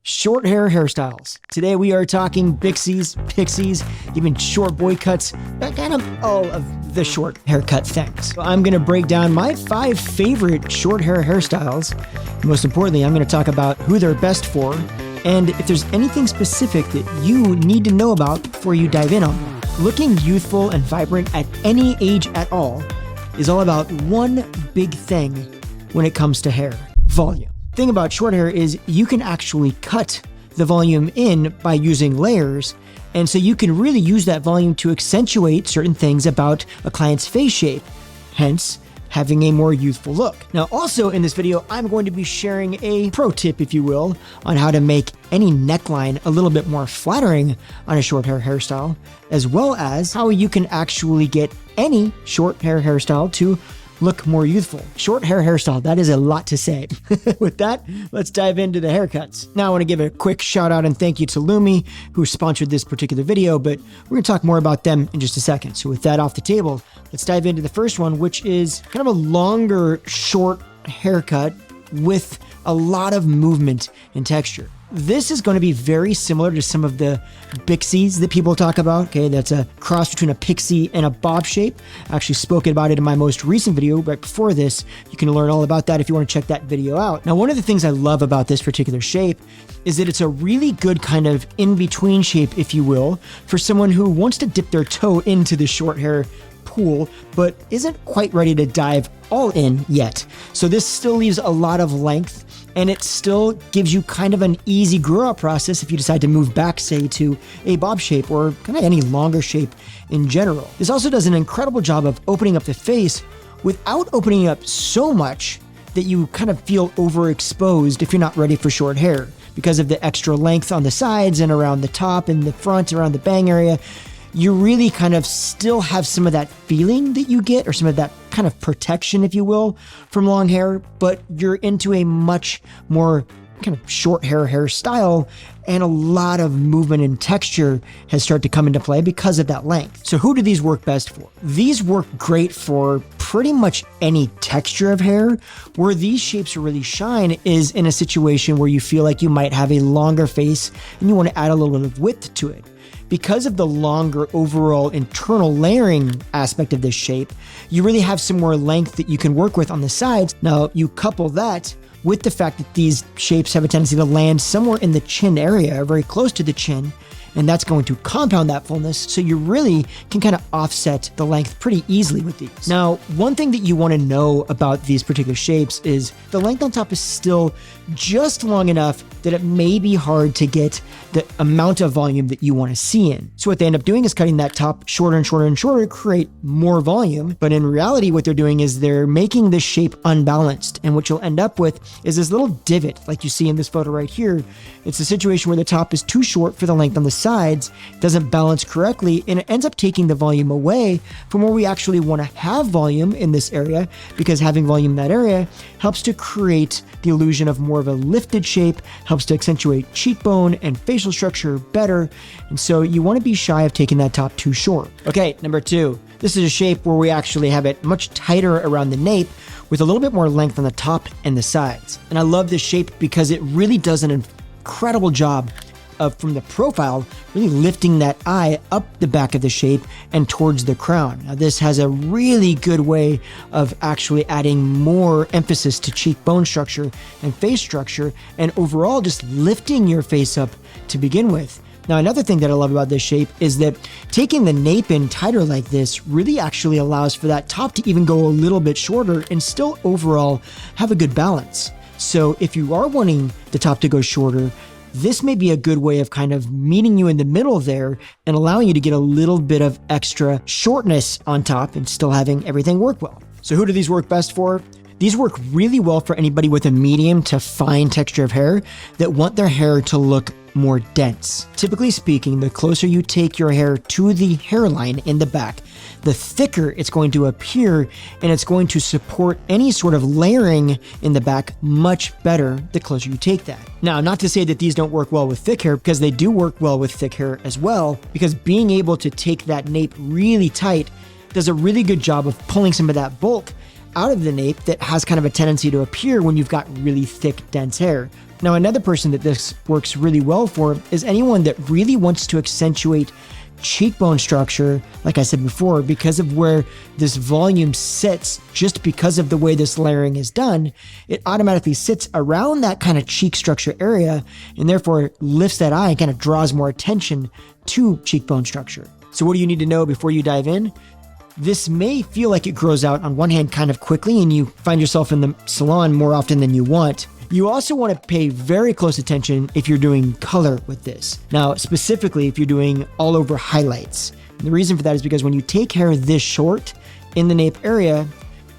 Short hair hairstyles. Today we are talking Bixies, pixies, even short boy cuts, kind of all of the short haircut things. So I'm gonna break down my 5 favorite short hair hairstyles. Most importantly, I'm gonna talk about who they're best for, and if there's anything specific that you need to know about before you dive in on them. Looking youthful and vibrant at any age at all is all about one big thing when it comes to hair: volume. The thing about short hair is you can actually cut the volume in by using layers, and so you can really use that volume to accentuate certain things about a client's face shape, hence having a more youthful look. Now, also in this video, I'm going to be sharing a pro tip, if you will, on how to make any neckline a little bit more flattering on a short hair hairstyle, as well as how you can actually get any short hair hairstyle to look more youthful. Short hair hairstyle, that is a lot to say. With that, let's dive into the haircuts. Now I want to give a quick shout out and thank you to Lumi, who sponsored this particular video, but we're going to talk more about them in just a second. So with that off the table, let's dive into the first one, which is kind of a longer, short haircut with a lot of movement and texture. This is going to be very similar to some of the Bixies that people talk about. Okay, that's a cross between a pixie and a bob shape. I actually spoke about it in my most recent video right before this. You can learn all about that if you want to check that video out. Now, one of the things I love about this particular shape is that it's a really good kind of in-between shape, if you will, for someone who wants to dip their toe into the short hair pool, but isn't quite ready to dive all in yet. So this still leaves a lot of length, and it still gives you kind of an easy grow out process if you decide to move back, say, to a bob shape or kind of any longer shape in general. This also does an incredible job of opening up the face without opening up so much that you kind of feel overexposed if you're not ready for short hair. Because of the extra length on the sides and around the top and the front, around the bang area, you really kind of still have some of that feeling that you get, or some of that kind of protection, if you will, from long hair, but you're into a much more kind of short hair hairstyle, and a lot of movement and texture has started to come into play because of that length. So who do these work best for? These work great for pretty much any texture of hair. Where these shapes really shine is in a situation where you feel like you might have a longer face and you want to add a little bit of width to it. Because of the longer overall internal layering aspect of this shape, you really have some more length that you can work with on the sides. Now, you couple that with the fact that these shapes have a tendency to land somewhere in the chin area, very close to the chin, and that's going to compound that fullness, so you really can kind of offset the length pretty easily with these. Now, one thing that you want to know about these particular shapes is the length on top is still just long enough that it may be hard to get the amount of volume that you want to see in. So what they end up doing is cutting that top shorter and shorter and shorter to create more volume. But in reality, what they're doing is they're making this shape unbalanced. And what you'll end up with is this little divot, like you see in this photo right here. It's a situation where the top is too short for the length on the sides, doesn't balance correctly, and it ends up taking the volume away from where we actually want to have volume in this area, because having volume in that area helps to create the illusion of more of a lifted shape, helps to accentuate cheekbone and facial structure better, and so you want to be shy of taking that top too short. Okay, number 2. This is a shape where we actually have it much tighter around the nape with a little bit more length on the top and the sides. And I love this shape because it really does an incredible job of, from the profile, really lifting that eye up the back of the shape and towards the crown. Now, this has a really good way of actually adding more emphasis to cheekbone structure and face structure, and overall just lifting your face up to begin with. Now, another thing that I love about this shape is that taking the nape in tighter like this really actually allows for that top to even go a little bit shorter and still overall have a good balance. So if you are wanting the top to go shorter, this may be a good way of kind of meeting you in the middle there and allowing you to get a little bit of extra shortness on top and still having everything work well. So who do these work best for? These work really well for anybody with a medium to fine texture of hair that want their hair to look more dense. Typically speaking, the closer you take your hair to the hairline in the back, the thicker it's going to appear, and it's going to support any sort of layering in the back much better the closer you take that. Now, not to say that these don't work well with thick hair, because they do work well with thick hair as well, because being able to take that nape really tight does a really good job of pulling some of that bulk out of the nape that has kind of a tendency to appear when you've got really thick, dense hair. Now, another person that this works really well for is anyone that really wants to accentuate cheekbone structure, like I said before, because of where this volume sits, just because of the way this layering is done, it automatically sits around that kind of cheek structure area and therefore lifts that eye and kind of draws more attention to cheekbone structure. So what do you need to know before you dive in? This may feel like it grows out on one hand kind of quickly and you find yourself in the salon more often than you want. You also want to pay very close attention if you're doing color with this. Now, specifically if you're doing all over highlights. And the reason for that is because when you take hair this short in the nape area,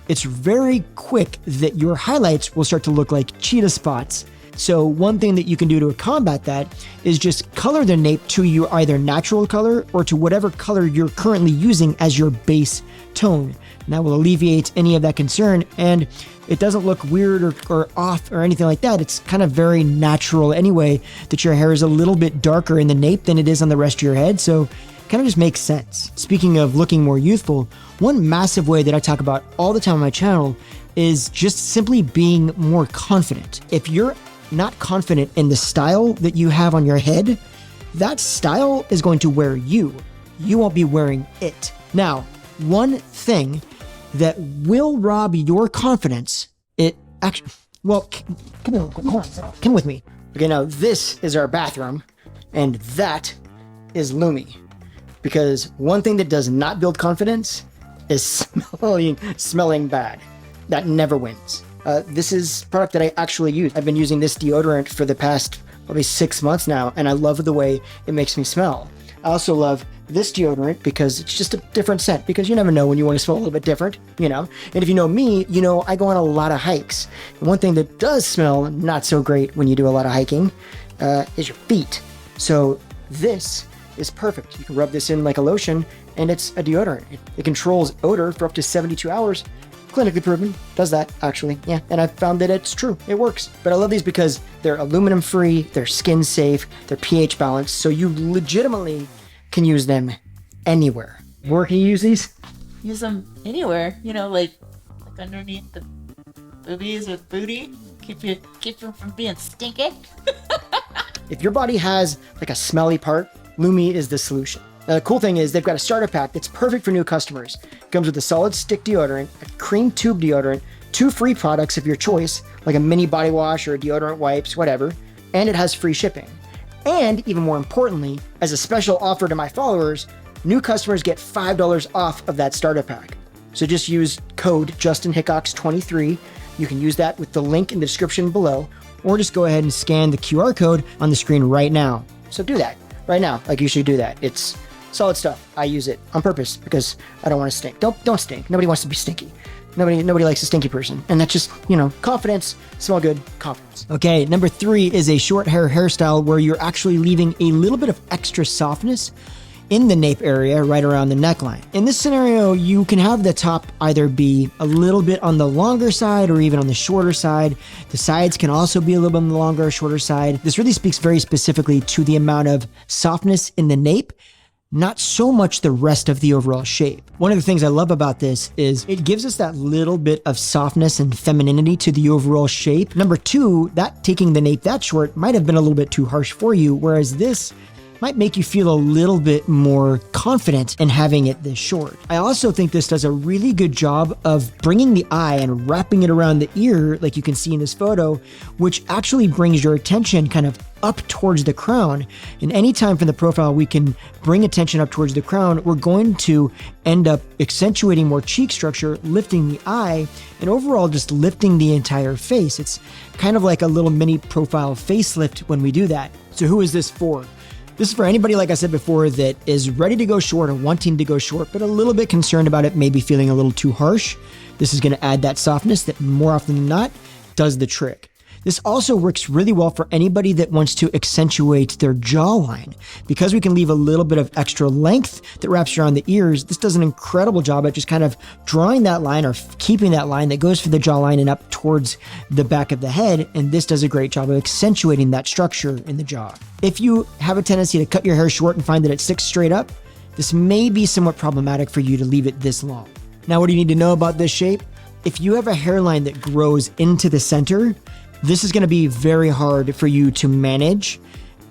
it's very quick that your highlights will start to look like cheetah spots. So one thing that you can do to combat that is just color the nape to your either natural color or to whatever color you're currently using as your base tone. And that will alleviate any of that concern, and it doesn't look weird or off or anything like that. It's kind of very natural anyway that your hair is a little bit darker in the nape than it is on the rest of your head, so it kind of just makes sense. Speaking of looking more youthful, one massive way that I talk about all the time on my channel is just simply being more confident. If you're not confident in the style that you have on your head, that style is going to wear you. You won't be wearing it. Now, one thing that will rob your confidence, it actually, well, come with me. Okay, now this is our bathroom, and that is Lumi. Because one thing that does not build confidence is smelling bad. That never wins. This is a product that I actually use. I've been using this deodorant for the past probably 6 months now, and I love the way it makes me smell. I also love this deodorant because it's just a different scent, because you never know when you want to smell a little bit different, you know? And if you know me, you know I go on a lot of hikes. And one thing that does smell not so great when you do a lot of hiking is your feet. So this is perfect. You can rub this in like a lotion, and it's a deodorant. It controls odor for up to 72 hours. Clinically proven, does that actually, yeah. And I've found that it's true, it works. But I love these because they're aluminum free, they're skin safe, they're pH balanced, so you legitimately can use them anywhere. Where can you use these? Use them anywhere, you know, like underneath the boobies or booty. Keep them from being stinky. If your body has like a smelly part, Lumi is the solution. Now, the cool thing is they've got a starter pack that's perfect for new customers. It comes with a solid stick deodorant, a cream tube deodorant, 2 free products of your choice, like a mini body wash or deodorant wipes, whatever, and it has free shipping. And even more importantly, as a special offer to my followers, new customers get $5 off of that starter pack. So just use code JustinHickox23. You can use that with the link in the description below, or just go ahead and scan the QR code on the screen right now. So do that right now, like you should do that. It's solid stuff. I use it on purpose because I don't want to stink. Don't stink. Nobody wants to be stinky. Nobody likes a stinky person. And that's just, you know, confidence, smell good, confidence. Okay, number 3 is a short hair hairstyle where you're actually leaving a little bit of extra softness in the nape area right around the neckline. In this scenario, you can have the top either be a little bit on the longer side or even on the shorter side. The sides can also be a little bit on the longer or shorter side. This really speaks very specifically to the amount of softness in the nape, not so much the rest of the overall shape. One of the things I love about this is it gives us that little bit of softness and femininity to the overall shape. Number 2, that taking the nape that short might have been a little bit too harsh for you, whereas this might make you feel a little bit more confident in having it this short. I also think this does a really good job of bringing the eye and wrapping it around the ear, like you can see in this photo, which actually brings your attention kind of up towards the crown. And anytime from the profile we can bring attention up towards the crown, we're going to end up accentuating more cheek structure, lifting the eye, and overall just lifting the entire face. It's kind of like a little mini profile facelift when we do that. So who is this for? This is for anybody, like I said before, that is ready to go short or wanting to go short, but a little bit concerned about it maybe feeling a little too harsh. This is going to add that softness that more often than not does the trick. This also works really well for anybody that wants to accentuate their jawline. Because we can leave a little bit of extra length that wraps around the ears, this does an incredible job at just kind of drawing that line or keeping that line that goes for the jawline and up towards the back of the head, and this does a great job of accentuating that structure in the jaw. If you have a tendency to cut your hair short and find that it sticks straight up, this may be somewhat problematic for you to leave it this long. Now, what do you need to know about this shape? If you have a hairline that grows into the center, this is going to be very hard for you to manage.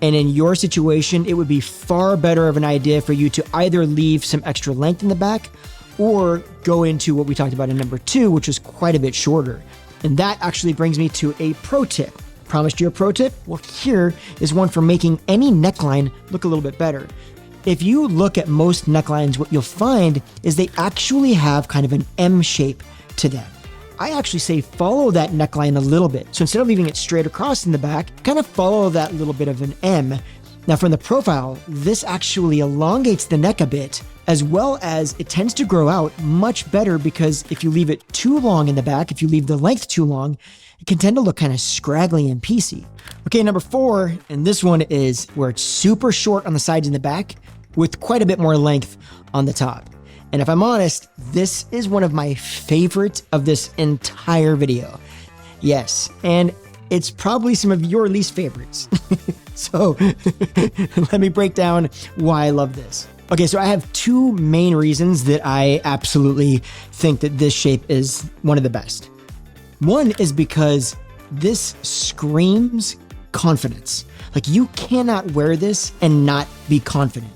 And in your situation, it would be far better of an idea for you to either leave some extra length in the back or go into what we talked about in number 2, which is quite a bit shorter. And that actually brings me to a pro tip. Promised you a pro tip? Well, here is one for making any neckline look a little bit better. If you look at most necklines, what you'll find is they actually have kind of an M shape to them. I actually say follow that neckline a little bit. So instead of leaving it straight across in the back, kind of follow that little bit of an M. Now from the profile, this actually elongates the neck a bit, as well as it tends to grow out much better because if you leave it too long in the back, if you leave the length too long, it can tend to look kind of scraggly and piecey. Okay, number 4, and this one is where it's super short on the sides and the back with quite a bit more length on the top. And if I'm honest, this is one of my favorites of this entire video. Yes, and it's probably some of your least favorites. So let me break down why I love this. Okay, so I have 2 main reasons that I absolutely think that this shape is one of the best. One is because this screams confidence. Like you cannot wear this and not be confident.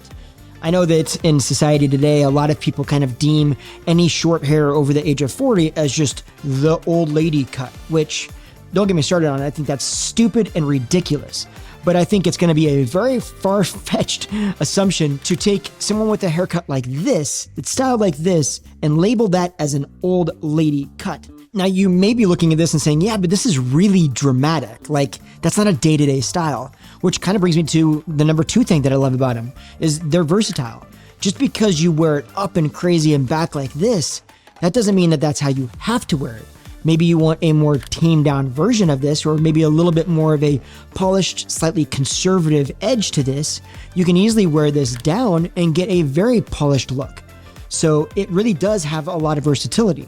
I know that in society today, a lot of people kind of deem any short hair over the age of 40 as just the old lady cut, which don't get me started on it. I think that's stupid and ridiculous. But I think it's going to be a very far-fetched assumption to take someone with a haircut like this, that's styled like this, and label that as an old lady cut. Now, you may be looking at this and saying, yeah, but this is really dramatic. Like, that's not a day-to-day style, which kind of brings me to the number 2 thing that I love about them, is they're versatile. Just because you wear it up and crazy and back like this, that doesn't mean that that's how you have to wear it. Maybe you want a more tamed down version of this, or maybe a little bit more of a polished, slightly conservative edge to this. You can easily wear this down and get a very polished look. So it really does have a lot of versatility.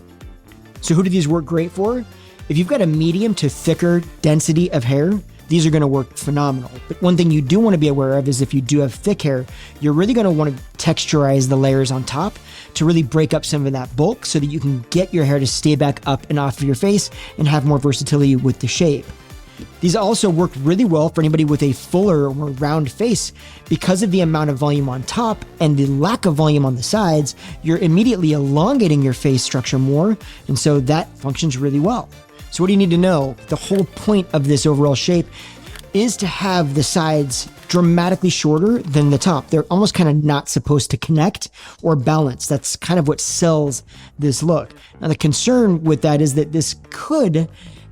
So who do these work great for? If you've got a medium to thicker density of hair, these are going to work phenomenal. But one thing you do want to be aware of is if you do have thick hair, you're really going to want to texturize the layers on top to really break up some of that bulk so that you can get your hair to stay back up and off of your face and have more versatility with the shape. These also work really well for anybody with a fuller or more round face. Because of the amount of volume on top and the lack of volume on the sides, you're immediately elongating your face structure more, and so that functions really well. So what do you need to know? The whole point of this overall shape is to have the sides dramatically shorter than the top. They're almost kind of not supposed to connect or balance. That's kind of what sells this look. Now the concern with that is that this could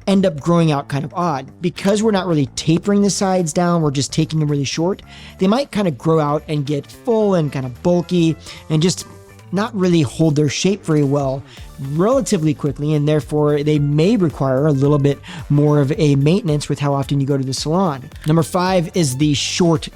end up growing out kind of odd. Because we're not really tapering the sides down, we're just taking them really short, they might kind of grow out and get full and kind of bulky and just not really hold their shape very well relatively quickly, and therefore they may require a little bit more of a maintenance with how often you go to the salon. Number 5 is the short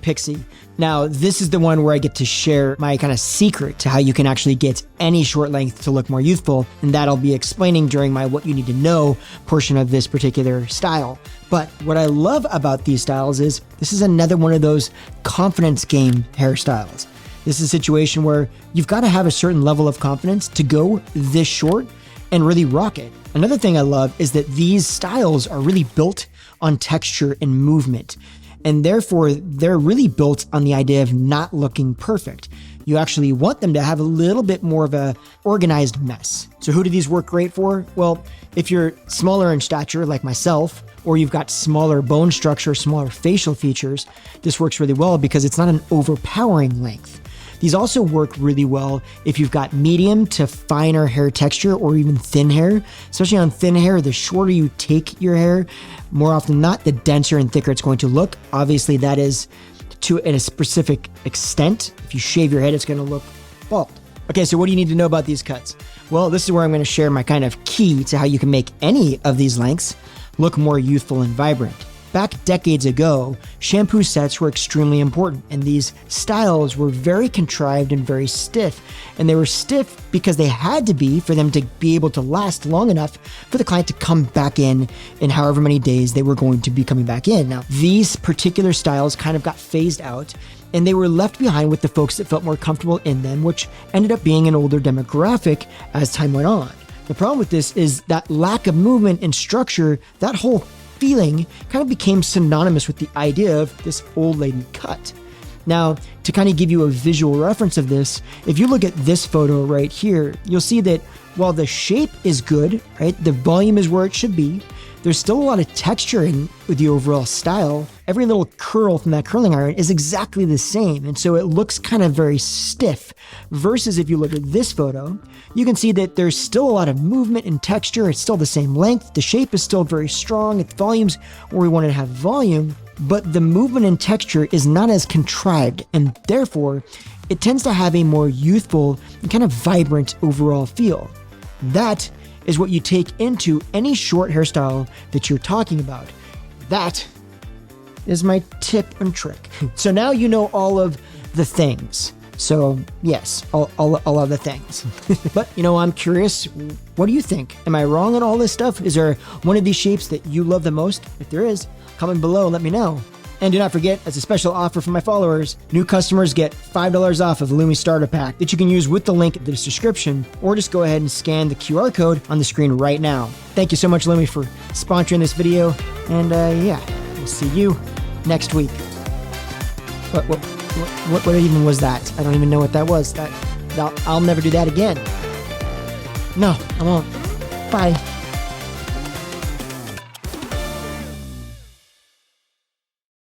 pixie. Now, this is the one where I get to share my kind of secret to how you can actually get any short length to look more youthful, and that I'll be explaining during my what you need to know portion of this particular style. But what I love about these styles is this is another one of those confidence game hairstyles. This is a situation where you've got to have a certain level of confidence to go this short and really rock it. Another thing I love is that these styles are really built on texture and movement, and therefore they're really built on the idea of not looking perfect. You actually want them to have a little bit more of a organized mess. So who do these work great for? Well, if you're smaller in stature like myself, or you've got smaller bone structure, smaller facial features, this works really well because it's not an overpowering length. These also work really well if you've got medium to finer hair texture or even thin hair. Especially on thin hair, the shorter you take your hair, more often than not, the denser and thicker it's going to look. Obviously, that is to a specific extent. If you shave your head, it's going to look bald. Okay, so what do you need to know about these cuts? Well, this is where I'm going to share my kind of key to how you can make any of these lengths look more youthful and vibrant. Back decades ago, shampoo sets were extremely important, and these styles were very contrived and very stiff. And they were stiff because they had to be for them to be able to last long enough for the client to come back in however many days they were going to be coming back in. Now, these particular styles kind of got phased out, and they were left behind with the folks that felt more comfortable in them, which ended up being an older demographic as time went on. The problem with this is that lack of movement and structure, that whole feeling kind of became synonymous with the idea of this old lady cut. Now, to kind of give you a visual reference of this, if you look at this photo right here, you'll see that while the shape is good, right, the volume is where it should be, there's still a lot of texture in with the overall style. Every little curl from that curling iron is exactly the same, and so it looks kind of very stiff. Versus if you look at this photo, you can see that there's still a lot of movement and texture. It's still the same length. The shape is still very strong. Its volume's where we want to have volume, but the movement and texture is not as contrived, and therefore it tends to have a more youthful and kind of vibrant overall feel. That is what you take into any short hairstyle that you're talking about. That is my tip and trick. So now you know all of the things. So yes, all of the things. But I'm curious, what do you think? Am I wrong on all this stuff? Is there one of these shapes that you love the most? If there is, comment below and let me know. And do not forget, as a special offer for my followers, new customers get $5 off of the Lumi Starter Pack that you can use with the link in the description, or just go ahead and scan the QR code on the screen right now. Thank you so much, Lumi, for sponsoring this video, and yeah, we'll see you next week. What even was that? I don't even know what that was. I'll never do that again. No, I won't. Bye.